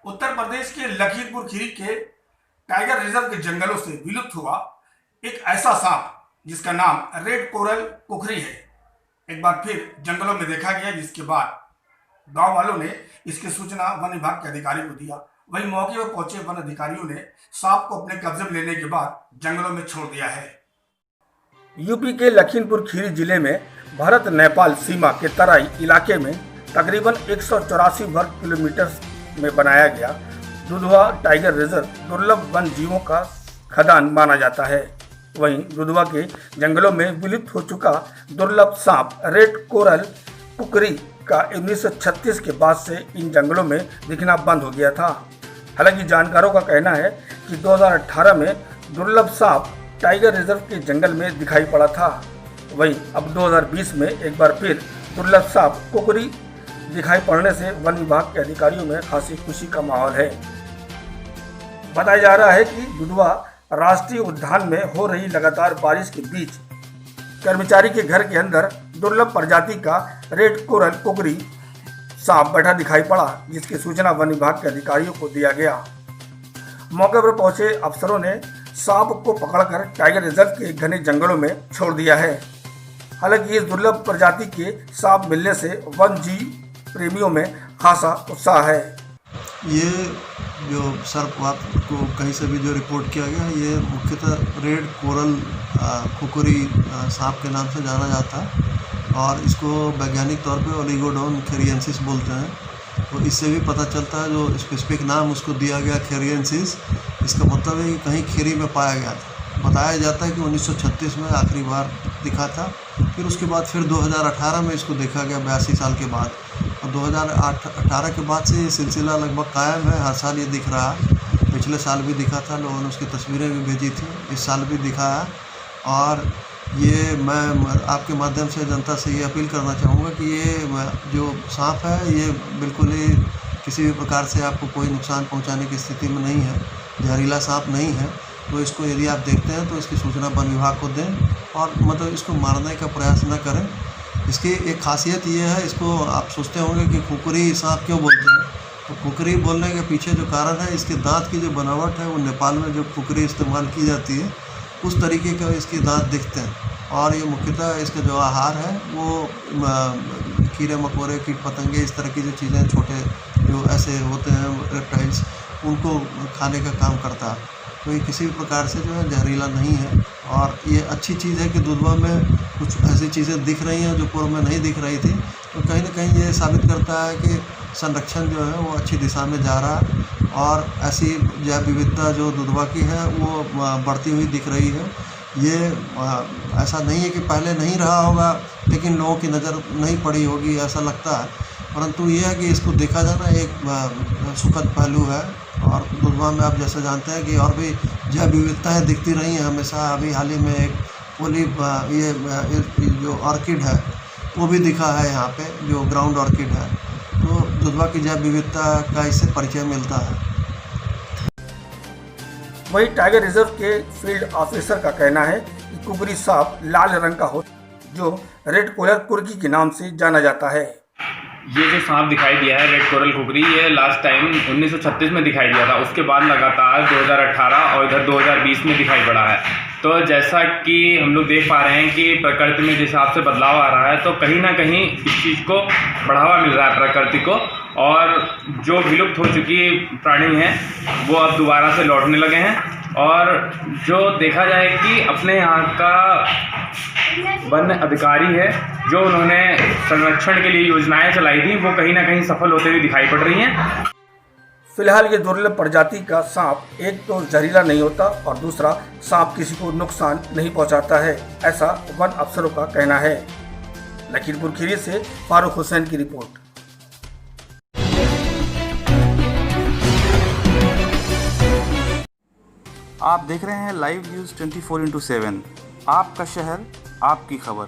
उत्तर प्रदेश के लखीमपुर खीरी के tiger reserve के जंगलों से विलुप्त हुआ एक ऐसा सांप जिसका नाम रेड कोरल कुकरी है, एक बार फिर जंगलों में देखा गया, जिसके बाद गांव वालों ने इसकी सूचना वन विभाग के अधिकारी को दिया। वहीं मौके पर पहुंचे वन अधिकारियों ने सांप को अपने कब्जे में लेने के बाद जंगलों में छोड़ दिया है। यूपी के लखीमपुर खीरी जिले में भारत नेपाल सीमा के तराई इलाके में तकरीबन 184 वर्ग किलोमीटर में बनाया गया दुधवा टाइगर रिजर्व दुर्लभ वन जीवों का खदान माना जाता है। वहीं दुधवा के जंगलों में विलुप्त हो चुका दुर्लभ सांप रेड कोरल कुकरी का 1936 के बाद से इन जंगलों में दिखना बंद हो गया था। हालांकि जानकारों का कहना है कि 2018 में दुर्लभ सांप टाइगर रिजर्व के जंगल में दिखाई पड़ा था। वहीं अब 2020 में एक बार फिर दुर्लभ सांप कुकरी दिखाई पड़ने से वन विभाग के अधिकारियों में खासी खुशी का माहौल है। बताया जा रहा है कि दुधवा राष्ट्रीय उद्यान में हो रही लगातार बारिश के बीच कर्मचारी के घर के अंदर दुर्लभ प्रजाति का रेड कोरल कुकरी सांप बैठा दिखाई पड़ा, जिसकी सूचना वन विभाग के अधिकारियों को दिया गया। मौके पर पहुंचे अफसरों ने सांप को पकड़कर टाइगर रिजर्व के घने जंगलों में छोड़ दिया है। हालांकि इस दुर्लभ प्रजाति के सांप मिलने से वन जीव प्रेमियों में खासा उत्साह है। ये जो सर्पवात को कहीं से भी जो रिपोर्ट किया गया, ये मुख्यतः रेड कोरल कुकरी सांप के नाम से जाना जाता है और इसको वैज्ञानिक तौर पे ओलिगोडोन खेरियंसिस बोलते हैं। तो इससे भी पता चलता है, जो स्पेसिफिक नाम उसको दिया गया खेरियंसिस, इसका मतलब है कि कहीं खीरी में पाया गया था। बताया जाता है कि 1936 में आखिरी बार दिखा था, फिर उसके बाद फिर 2018 में इसको देखा गया 82 साल के बाद, और 2018 के बाद से ये सिलसिला लगभग कायम है। हर साल ये दिख रहा है। पिछले साल भी दिखा था, लोगों ने उसकी तस्वीरें भी भेजी थी, इस साल भी दिखा है। और ये मैं आपके माध्यम से जनता से ये अपील करना चाहूँगा कि ये जो सांप है ये बिल्कुल ही किसी भी प्रकार से आपको कोई नुकसान पहुँचाने की स्थिति में नहीं है, जहरीला सांप नहीं है। तो इसको यदि आप देखते हैं तो इसकी सूचना वन विभाग को दें और मतलब इसको मारने का प्रयास न करें। इसकी एक खासियत ये है, इसको आप सोचते होंगे कि कुकरी सांप क्यों बोलते हैं, तो कुकरी बोलने के पीछे जो कारण है, इसके दांत की जो बनावट है वो नेपाल में जो कुकरी इस्तेमाल की जाती है उस तरीके के इसके दांत दिखते हैं। और ये मुख्यतः इसका जो आहार है वो कीड़े मकोड़े कीट पतंगे, इस तरह की जो चीज़ें छोटे जो ऐसे होते हैं रेप्टाइल्स, उनको खाने का काम करता है। तो ये किसी भी प्रकार से जो है जहरीला नहीं है। और ये अच्छी चीज़ है कि दुधवा में कुछ ऐसी चीज़ें दिख रही हैं जो पूर्व में नहीं दिख रही थी। तो कहीं ना कहीं ये साबित करता है कि संरक्षण जो है वो अच्छी दिशा में जा रहा है और ऐसी जैव विविधता जो दुधवा की है वो बढ़ती हुई दिख रही है। ये ऐसा नहीं है कि पहले नहीं रहा होगा लेकिन लोगों की नज़र नहीं पड़ी होगी, ऐसा लगता है। परंतु ये है कि इसको देखा जाना एक सुखद पहलू है। और दुधवा में आप जैसे जानते हैं कि और भी जैव विविधताएँ दिखती रही हैं हमेशा। अभी हाल ही में एक ओलिव ये जो ऑर्किड है वो भी दिखा है यहाँ पे, जो ग्राउंड ऑर्किड है। तो दुधवा की जैव विविधता का इससे परिचय मिलता है। वहीं टाइगर रिजर्व के फील्ड ऑफिसर का कहना है कि कुकरी सांप लाल रंग का हो, जो रेड कोरल कुकरी के नाम से जाना जाता है। ये जो सांप दिखाई दिया है रेड कोरल कुकरी, ये लास्ट टाइम 1936 में दिखाई दिया था। उसके बाद लगातार 2018 और इधर 2020 में दिखाई पड़ा है। तो जैसा कि हम लोग देख पा रहे हैं कि प्रकृति में जिस हिसाब से बदलाव आ रहा है, तो कहीं ना कहीं इस चीज़ को बढ़ावा मिल रहा है प्रकृति को, और जो विलुप्त हो चुकी प्राणी हैं वो अब दोबारा से लौटने लगे हैं। और जो देखा जाए कि अपने यहाँ का वन अधिकारी है, जो उन्होंने संरक्षण के लिए योजनाएं चलाई थी, वो कहीं ना कहीं सफल होते हुए दिखाई पड़ रही हैं। फिलहाल ये दुर्लभ प्रजाति का सांप एक तो जहरीला नहीं होता और दूसरा सांप किसी को नुकसान नहीं पहुंचाता है, ऐसा वन अफसरों का कहना है। लखीमपुर खीरी से फारूक हुसैन की रिपोर्ट। आप देख रहे हैं लाइव न्यूज़ 24x7, आपका शहर आपकी खबर।